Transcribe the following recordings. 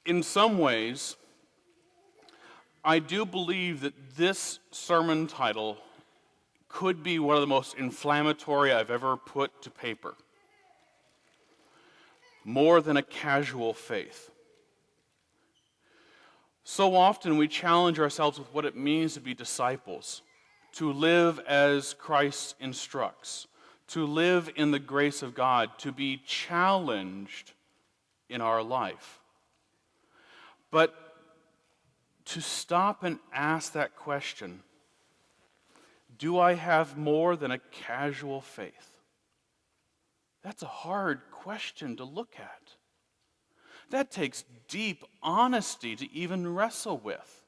In some ways, I do believe that this sermon title could be one of the most inflammatory I've ever put to paper. More than a casual faith. So often we challenge ourselves with what it means to be disciples, to live as Christ instructs, to live in the grace of God, to be challenged in our life. But to stop and ask that question, do I have more than a casual faith? That's a hard question to look at. That takes deep honesty to even wrestle with.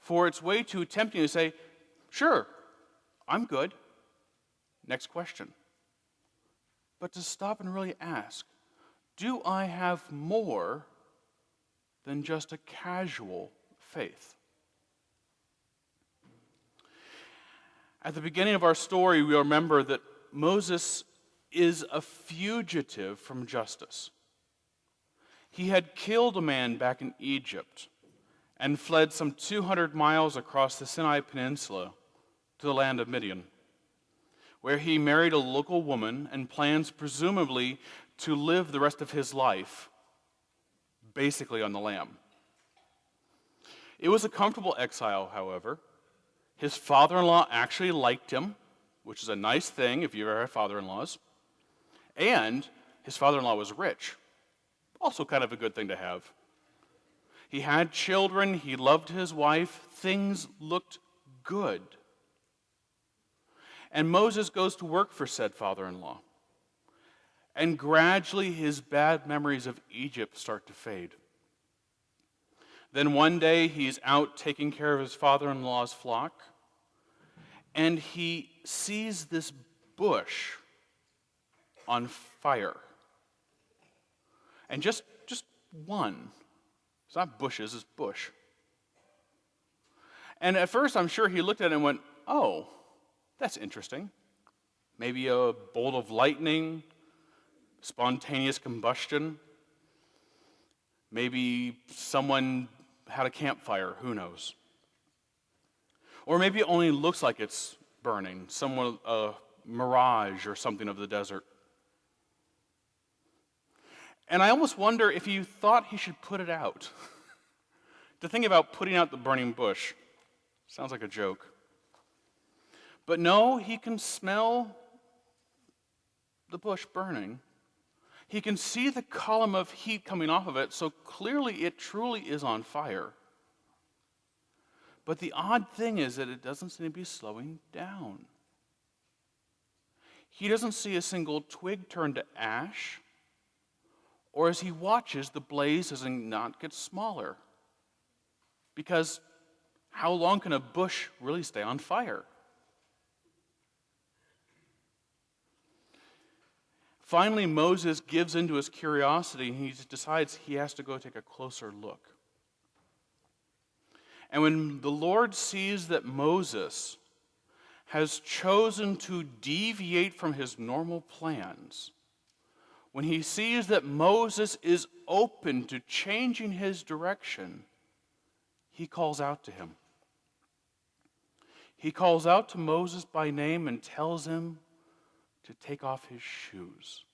For it's way too tempting to say, sure, I'm good. Next question. But to stop and really ask, do I have more than just a casual faith? At the beginning of our story, we remember that Moses is a fugitive from justice. He had killed a man back in Egypt and fled some 200 miles across the Sinai Peninsula to the land of Midian, where he married a local woman and plans presumably to live the rest of his life basically on the lam. It was a comfortable exile, however. His father-in-law actually liked him, which is a nice thing if you've ever had father-in-laws. And his father-in-law was rich. Also kind of a good thing to have. He had children, he loved his wife, things looked good. And Moses goes to work for said father-in-law. And gradually his bad memories of Egypt start to fade. Then one day he's out taking care of his father-in-law's flock, and he sees this bush on fire. And just one. It's not bushes, it's bush. And at first I'm sure he looked at it and went, oh, that's interesting. Maybe a bolt of lightning, spontaneous combustion. Maybe someone had a campfire, who knows? Or maybe it only looks like it's burning, a mirage or something of the desert. And I almost wonder if he thought he should put it out. To think about putting out the burning bush sounds like a joke. But no, he can smell the bush burning. He can see the column of heat coming off of it, so clearly it truly is on fire. But the odd thing is that it doesn't seem to be slowing down. He doesn't see a single twig turn to ash, or as he watches, the blaze does not get smaller. Because how long can a bush really stay on fire? Finally, Moses gives into his curiosity, and he decides he has to go take a closer look. And when the Lord sees that Moses has chosen to deviate from his normal plans, when he sees that Moses is open to changing his direction, he calls out to him. He calls out to Moses by name and tells him to take off his shoes.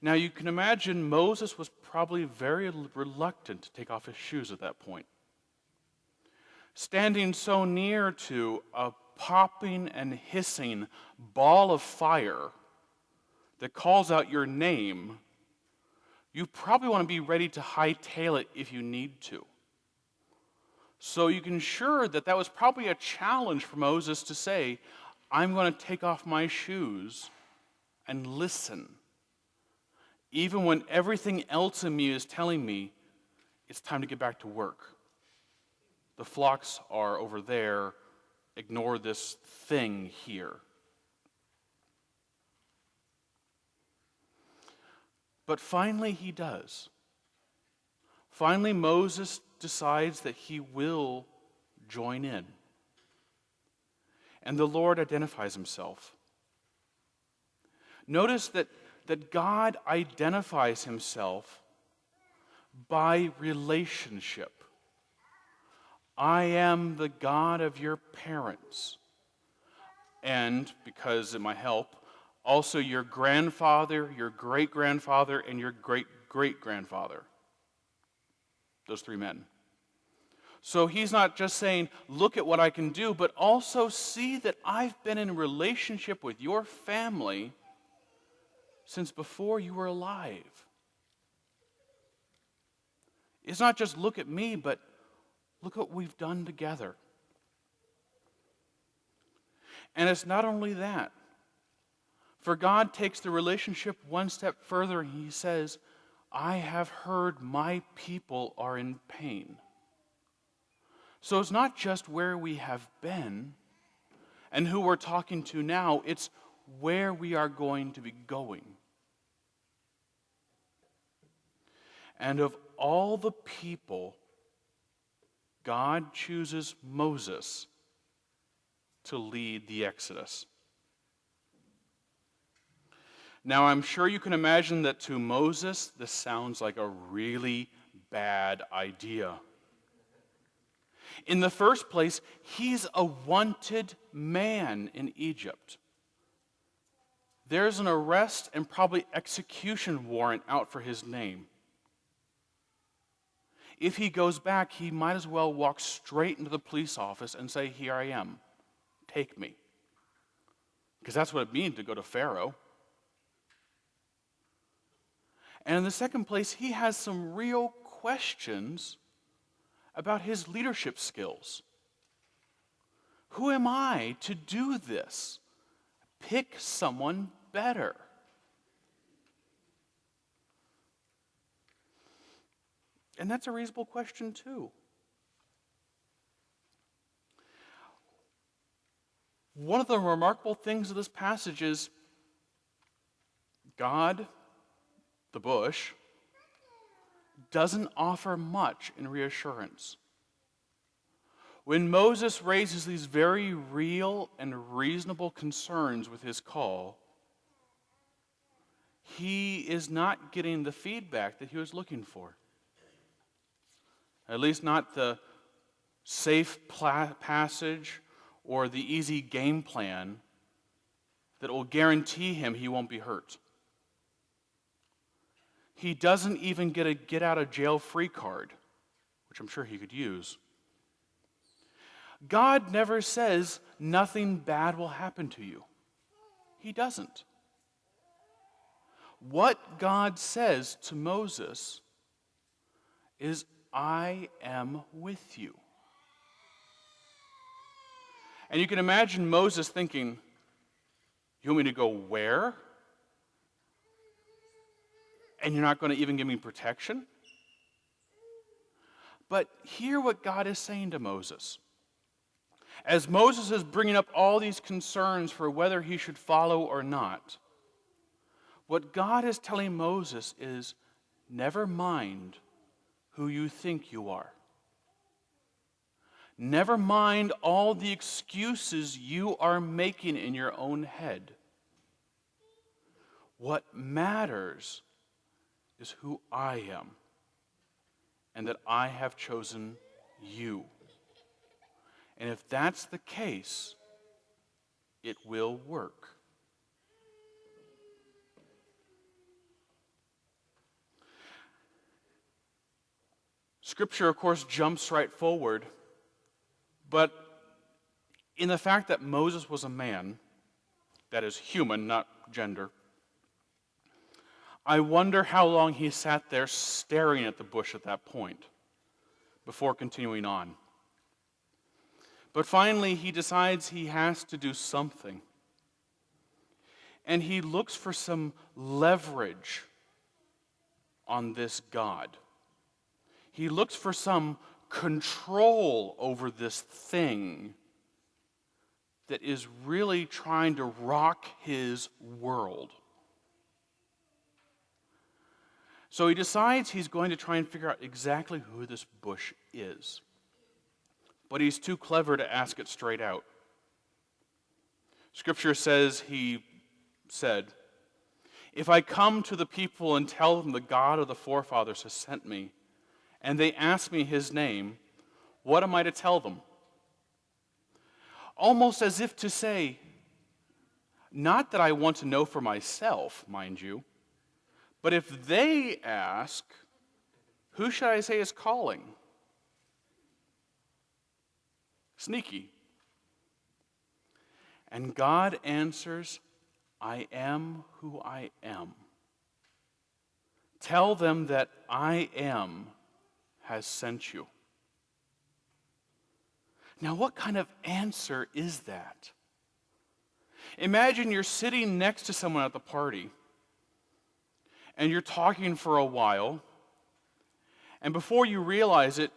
Now you can imagine Moses was probably very reluctant to take off his shoes at that point. Standing so near to a popping and hissing ball of fire that calls out your name, you probably want to be ready to hightail it if you need to. So you can sure that was probably a challenge for Moses to say, I'm going to take off my shoes and listen, even when everything else in me is telling me it's time to get back to work. The flocks are over there. Ignore this thing here. But finally he does. Finally Moses decides that he will join in. And the Lord identifies himself. Notice that God identifies himself by relationship. I am the God of your parents. And, because it might help, also your grandfather, your great-grandfather, and your great-great-grandfather. Those three men. So he's not just saying, look at what I can do, but also see that I've been in relationship with your family since before you were alive. It's not just look at me, but look what we've done together. And it's not only that. For God takes the relationship one step further, and he says, I have heard my people are in pain. So it's not just where we have been and who we're talking to now, it's where we are going to be going. And of all the people, God chooses Moses to lead the Exodus. Now, I'm sure you can imagine that to Moses, this sounds like a really bad idea. In the first place, he's a wanted man in Egypt. There's an arrest and probably execution warrant out for his name. If he goes back, he might as well walk straight into the police office and say, here I am, take me. Because that's what it means to go to Pharaoh. And in the second place, he has some real questions about his leadership skills. Who am I to do this? Pick someone better. And that's a reasonable question too. One of the remarkable things of this passage is God, the bush, doesn't offer much in reassurance. When Moses raises these very real and reasonable concerns with his call, he is not getting the feedback that he was looking for. At least not the safe passage or the easy game plan that will guarantee him he won't be hurt. He doesn't even get a get-out-of-jail-free card, which I'm sure he could use. God never says nothing bad will happen to you. He doesn't. What God says to Moses is, I am with you. And you can imagine Moses thinking, you want me to go where? And you're not going to even give me protection? But hear what God is saying to Moses. As Moses is bringing up all these concerns for whether he should follow or not, what God is telling Moses is, never mind who you think you are. Never mind all the excuses you are making in your own head. What matters is who I am, and that I have chosen you. And if that's the case, it will work. Scripture, of course, jumps right forward, but in the fact that Moses was a man, that is human, not gender, I wonder how long he sat there staring at the bush at that point before continuing on. But finally, he decides he has to do something. And he looks for some leverage on this God. He looks for some control over this thing that is really trying to rock his world. So he decides he's going to try and figure out exactly who this bush is. But he's too clever to ask it straight out. Scripture says he said, if I come to the people and tell them the God of the forefathers has sent me, and they ask me his name, what am I to tell them? Almost as if to say, not that I want to know for myself, mind you, but if they ask, who should I say is calling? Sneaky. And God answers, I am who I am. Tell them that I am has sent you. Now, what kind of answer is that? Imagine you're sitting next to someone at the party, and you're talking for a while, and before you realize it,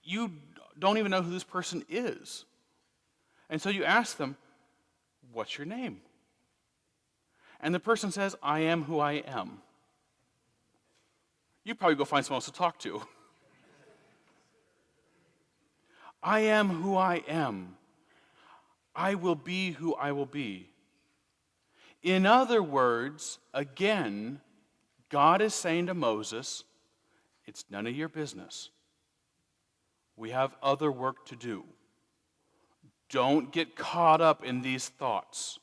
you don't even know who this person is. And so you ask them, what's your name? And the person says, I am who I am. You probably go find someone else to talk to. I am who I am. I will be who I will be. In other words, again, God is saying to Moses, it's none of your business. We have other work to do. Don't get caught up in these thoughts.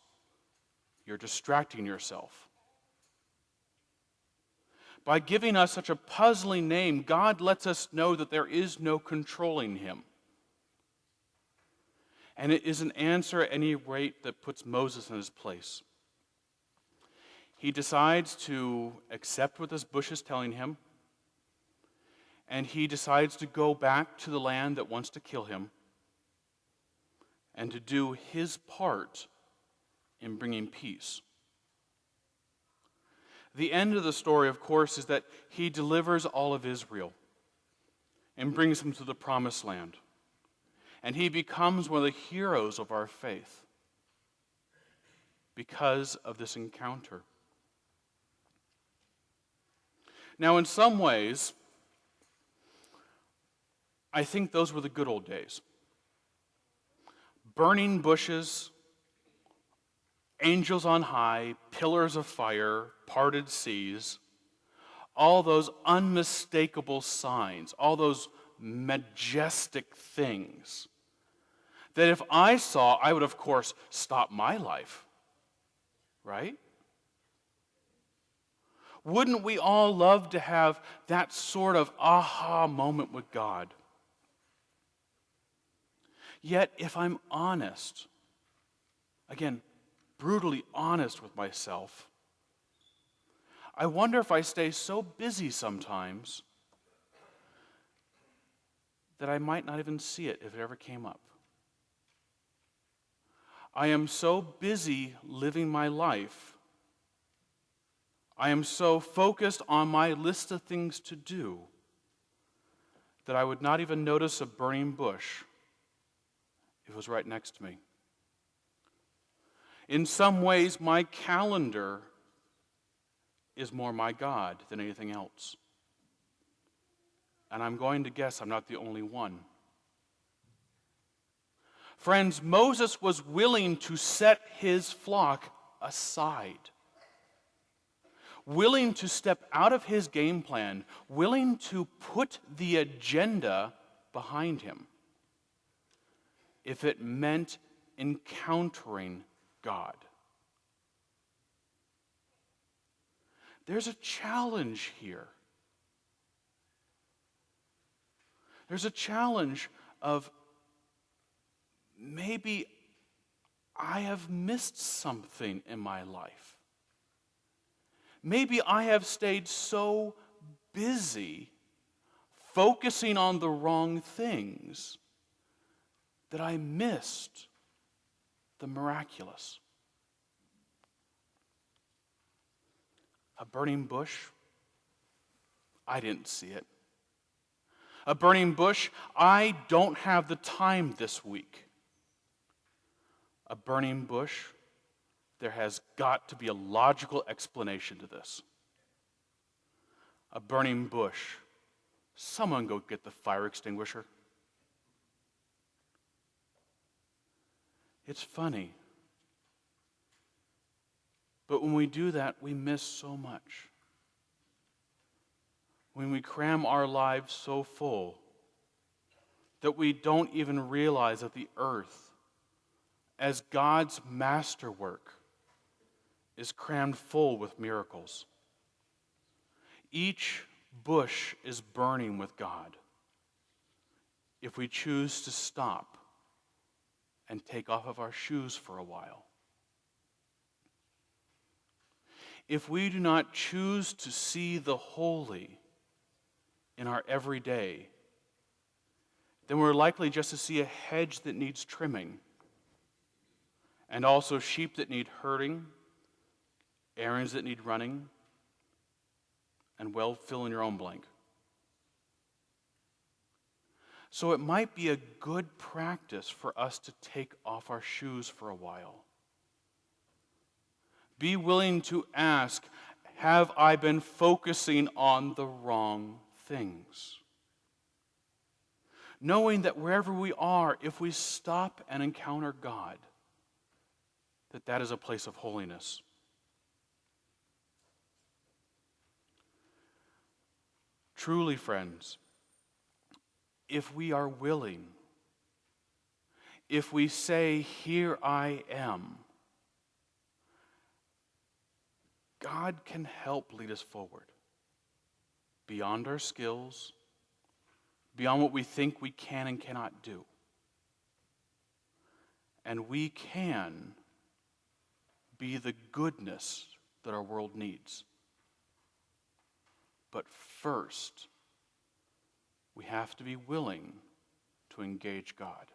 You're distracting yourself. By giving us such a puzzling name, God lets us know that there is no controlling him. And it is an answer at any rate that puts Moses in his place. He decides to accept what this bush is telling him, and he decides to go back to the land that wants to kill him and to do his part in bringing peace. The end of the story, of course, is that he delivers all of Israel and brings them to the promised land. And he becomes one of the heroes of our faith because of this encounter. Now, in some ways, I think those were the good old days. Burning bushes, angels on high, pillars of fire, parted seas, all those unmistakable signs, all those majestic things that if I saw, I would, of course, stop my life, right? Wouldn't we all love to have that sort of aha moment with God? Yet, if I'm honest, again, brutally honest with myself, I wonder if I stay so busy sometimes that I might not even see it if it ever came up. I am so busy living my life. I am so focused on my list of things to do that I would not even notice a burning bush if it was right next to me. In some ways, my calendar is more my God than anything else. And I'm going to guess I'm not the only one. Friends, Moses was willing to set his flock aside, willing to step out of his game plan, willing to put the agenda behind him if it meant encountering God. There's a challenge here. There's a challenge of maybe I have missed something in my life. Maybe I have stayed so busy focusing on the wrong things that I missed the miraculous. A burning bush? I didn't see it. A burning bush? I don't have the time this week. A burning bush? There has got to be a logical explanation to this. A burning bush? Someone go get the fire extinguisher. It's funny. But when we do that, we miss so much. when we cram our lives so full that we don't even realize that the earth, as God's masterwork, is crammed full with miracles. Each bush is burning with God if we choose to stop and take off of our shoes for a while. If we do not choose to see the holy in our everyday, then we're likely just to see a hedge that needs trimming, and also sheep that need herding, errands that need running, and well, fill in your own blank. So it might be a good practice for us to take off our shoes for a while. Be willing to ask, have I been focusing on the wrong things? Knowing that wherever we are, if we stop and encounter God, that is a place of holiness. Truly, friends, if we are willing, if we say, "Here I am," God can help lead us forward beyond our skills, beyond what we think we can and cannot do. And we can be the goodness that our world needs. But first, we have to be willing to engage God.